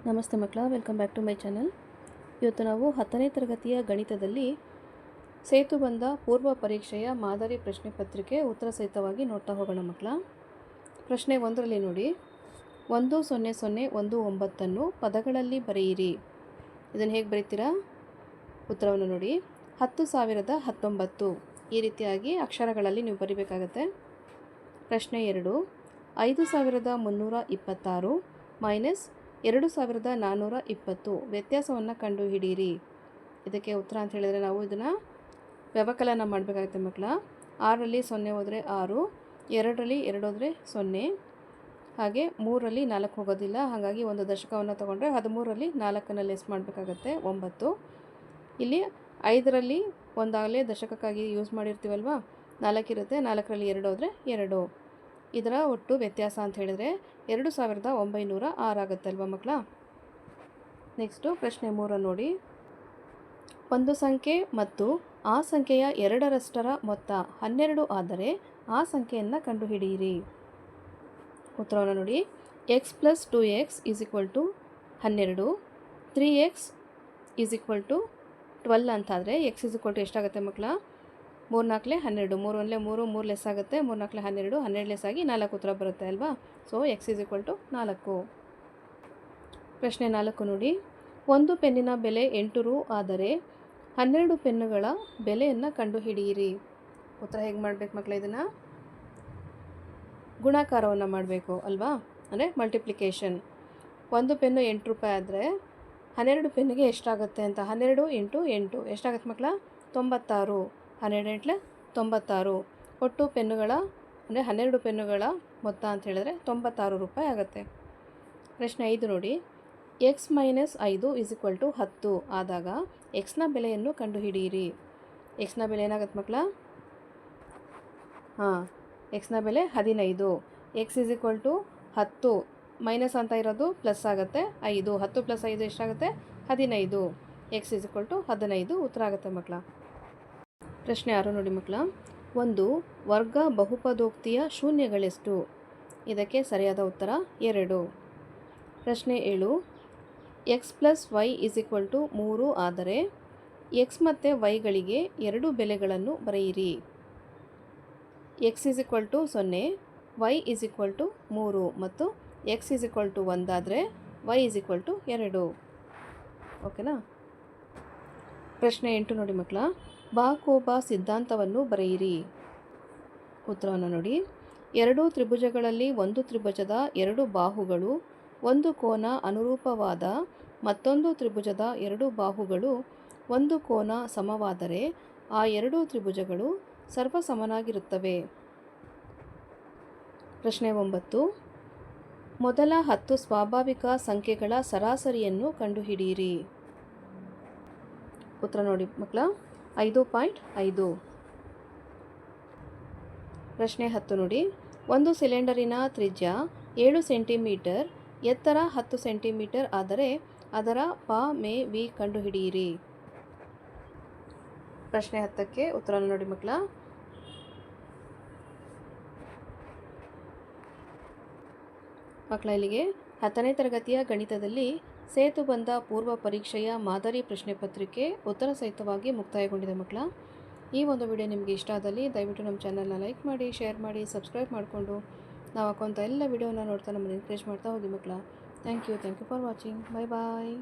ನಮಸ್ತೆ ಮಕ್ಕಳ, welcome back to my channel. ಇವತ್ತು ನಾವು 10ನೇ ತರಗತಿಯ ಗಣಿತದಲ್ಲಿ ಸೇತುಬಂಧ ಪೂರ್ವ ಪರೀಕ್ಷೆಯ ಮಾದರಿ ಪ್ರಶ್ನೆ ಪತ್ರಿಕೆ ಉತ್ತರ ಸಹಿತವಾಗಿ ನೋಡ್ತಾ ಹೋಗೋಣ ಮಕ್ಕಳ. ಪ್ರಶ್ನೆ 1ರಲ್ಲಿ ನೋಡಿ, 10019 ಪದಗಳಲ್ಲಿ ಬರೆಯಿರಿ. ಇದನ್ನು ಹೇಗೆ ಬರೀತೀರಾ? ಉತ್ತರವನ್ನು ನೋಡಿ. 10,019 ಈ ರೀತಿಯಾಗಿ ಅಕ್ಷರಗಳಲ್ಲಿ ನೀವು ಬರಿಬೇಕಾಗತ್ತೆ. ಪ್ರಶ್ನೆ 2, 5,326 ಮೈನಸ್ 2,420 ವ್ಯತ್ಯಾಸವನ್ನು ಕಂಡುಹಿಡಿಯಿರಿ. ಇದಕ್ಕೆ ಉತ್ತರ ಅಂತ ಹೇಳಿದರೆ ನಾವು ಇದನ್ನು ವ್ಯವಕಲನ ಮಾಡಬೇಕಾಗುತ್ತೆ ಮಕ್ಕಳ. 6ರಲ್ಲಿ 0 ಹೋದರೆ 6, 2ರಲ್ಲಿ 2 ಹೋದರೆ 0, ಹಾಗೆ 3ರಲ್ಲಿ 4 ಹೋಗೋದಿಲ್ಲ, ಹಾಗಾಗಿ ಒಂದು ದಶಕವನ್ನು ತೊಗೊಂಡ್ರೆ 13ರಲ್ಲಿ 4ನ್ನು ಲೆಸ್ ಮಾಡಬೇಕಾಗತ್ತೆ 9. ಇಲ್ಲಿ 5ರಲ್ಲಿ ಒಂದಾಗಲೇ ದಶಕಕ್ಕಾಗಿ ಯೂಸ್ ಮಾಡಿರ್ತೀವಲ್ವ, 4 ಇರುತ್ತೆ, 4ರಲ್ಲಿ 2 ಹೋದರೆ 2. ಇದರ ಒಟ್ಟು ವ್ಯತ್ಯಾಸ ಅಂತ ಹೇಳಿದರೆ 2,906 ಆಗುತ್ತೆ ಅಲ್ವಾ ಮಕ್ಕಳ. ನೆಕ್ಸ್ಟು ಪ್ರಶ್ನೆ 3 ನೋಡಿ. ಒಂದು ಸಂಖ್ಯೆ ಮತ್ತು ಆ ಸಂಖ್ಯೆಯ 2ರಷ್ಟರ ಮೊತ್ತ 12 ಆದರೆ ಆ ಸಂಖ್ಯೆಯನ್ನು ಕಂಡುಹಿಡಿಯಿರಿ. ಉತ್ತರವನ್ನು ನೋಡಿ. x + 2x = 12, 3x = 12 ಅಂತಾದರೆ x ಎಷ್ಟಾಗುತ್ತೆ ಮಕ್ಕಳ? 3 4 12, 3 1 3, 3 ಲೆಸ್ ಆಗುತ್ತೆ, 3 4 12, 12 ಲೆಸ್ ಆಗಿ 4 ಉತ್ತರ ಬರುತ್ತೆ ಅಲ್ವಾ. So x = 4. ಪ್ರಶ್ನೆ 4 ನೋಡಿ. ಒಂದು ಪೆನ್ನಿನ ಬೆಲೆ 8 ರು ಆದರೆ 12 ಪೆನ್ನುಗಳ ಬೆಲೆಯನ್ನು ಕಂಡುಹಿಡಿಯಿರಿ. ಉತ್ತರ ಹೇಗೆ ಮಾಡಬೇಕು ಮಕ್ಕಳ? ಇದನ್ನು ಗುಣಾಕಾರವನ್ನು ಮಾಡಬೇಕು ಅಲ್ವಾ, ಅಂದರೆ ಮಲ್ಟಿಪ್ಲಿಕೇಶನ್. ಒಂದು ಪೆನ್ನು 8 ರೂಪಾಯಿ ಆದರೆ 12 ಪೆನ್ನಿಗೆ ಎಷ್ಟಾಗುತ್ತೆ ಅಂತ. 12 × 8 ಎಷ್ಟಾಗುತ್ತೆ ಮಕ್ಕಳ? 96. 12 × 8 96. ಒಟ್ಟು ಪೆನ್ನುಗಳ ಅಂದರೆ 12 ಪೆನ್ನುಗಳ ಮೊತ್ತ ಅಂತ ಹೇಳಿದ್ರೆ 96 ರೂಪಾಯಿ ಆಗುತ್ತೆ. ಪ್ರಶ್ನೆ 5 ನೋಡಿ. x - 5 = 10 ಆದಾಗ x ನ ಬೆಲೆಯನ್ನು ಕಂಡುಹಿಡಿಯಿರಿ. x ನ ಬೆಲೆ ಏನಾಗುತ್ತೆ ಮಕ್ಕಳ? x ನ ಬೆಲೆ 15. x = 10 ಮೈನಸ್ ಅಂತ ಇರೋದು ಪ್ಲಸ್ ಆಗುತ್ತೆ 5. 10 + 5 ಎಷ್ಟಾಗುತ್ತೆ? 15. x = 15 ಉತ್ತರ ಆಗುತ್ತೆ ಮಕ್ಕಳ. ಪ್ರಶ್ನೆ 6 ನೋಡಿ ಮಕ್ಕಳ. ಒಂದು ವರ್ಗ ಬಹುಪದೋಕ್ತಿಯ ಶೂನ್ಯಗಳೆಷ್ಟು? ಇದಕ್ಕೆ ಸರಿಯಾದ ಉತ್ತರ 2. ಪ್ರಶ್ನೆ 7, x + y = 3 ಆದರೆ x ಮತ್ತು yಗಳಿಗೆ 2 ಬೆಲೆಗಳನ್ನು ಬರೆಯಿರಿ. x = 0, y = 3 ಮತ್ತು x = 1 ಆದರೆ y = 2. ಓಕೆನಾ? ಪ್ರಶ್ನೆ 8 ನೋಡಿ ಮಕ್ಕಳ. ಬಾಕೋಬ ಸಿದ್ಧಾಂತವನ್ನು ಬರೆಯಿರಿ. ಉತ್ತರವನ್ನು ನೋಡಿ. 2 ತ್ರಿಭುಜಗಳಲ್ಲಿ ಒಂದು ತ್ರಿಭುಜದ 2 ಬಾಹುಗಳು ಒಂದು ಕೋನ ಅನುರೂಪವಾದ ಮತ್ತೊಂದು ತ್ರಿಭುಜದ 2 ಬಾಹುಗಳು ಒಂದು ಕೋನ ಸಮವಾದರೆ ಆ 2 ತ್ರಿಭುಜಗಳು ಸರ್ವಸಮನಾಗಿರುತ್ತವೆ. ಪ್ರಶ್ನೆ 9, ಮೊದಲ 10 ಸ್ವಾಭಾವಿಕ ಸಂಖ್ಯೆಗಳ ಸರಾಸರಿಯನ್ನು ಕಂಡುಹಿಡಿಯಿರಿ. ಉತ್ತರ ನೋಡಿ ಮಕ್ಕಳ. 5.5. ಪ್ರಶ್ನೆ 10 ನೋಡಿ. ಒಂದು ಸಿಲಿಂಡರಿನ ತ್ರಿಜ್ಯ 7 ಸೆಂಟಿಮೀಟರ್, ಎತ್ತರ 10 ಸೆಂಟಿಮೀಟರ್ ಆದರೆ ಅದರ ವಿ ಕಂಡುಹಿಡಿಯಿರಿ. ಪ್ರಶ್ನೆ 10ಕ್ಕೆ ಉತ್ತರ ನೋಡಿ ಮಕ್ಕಳ. ಇಲ್ಲಿಗೆ 10ನೇ ತರಗತಿಯ ಗಣಿತದಲ್ಲಿ ಸೇತುಬಂಧ ಪೂರ್ವ ಪರೀಕ್ಷೆಯ ಮಾದರಿ ಪ್ರಶ್ನೆ ಪತ್ರಿಕೆ ಉತ್ತರ ಸಹಿತವಾಗಿ ಮುಕ್ತಾಯಗೊಂಡಿದೆ ಮಕ್ಕಳ. ಈ ಒಂದು ವಿಡಿಯೋ ನಿಮಗೆ ಇಷ್ಟ ಆದಲ್ಲಿ ದಯವಿಟ್ಟು ನಮ್ಮ ಚಾನಲ್ನ ಲೈಕ್ ಮಾಡಿ, ಶೇರ್ ಮಾಡಿ, ಸಬ್ಸ್ಕ್ರೈಬ್ ಮಾಡಿಕೊಂಡು ನಾವು ಹಾಕುವಂಥ ಎಲ್ಲ ವಿಡಿಯೋನ ನೋಡ್ತಾ ನಮ್ಮನ್ನು ಎನ್ಕರೇಜ್ ಮಾಡ್ತಾ ಹೋಗಿ ಮಕ್ಕಳ. Thank you for watching. Bye.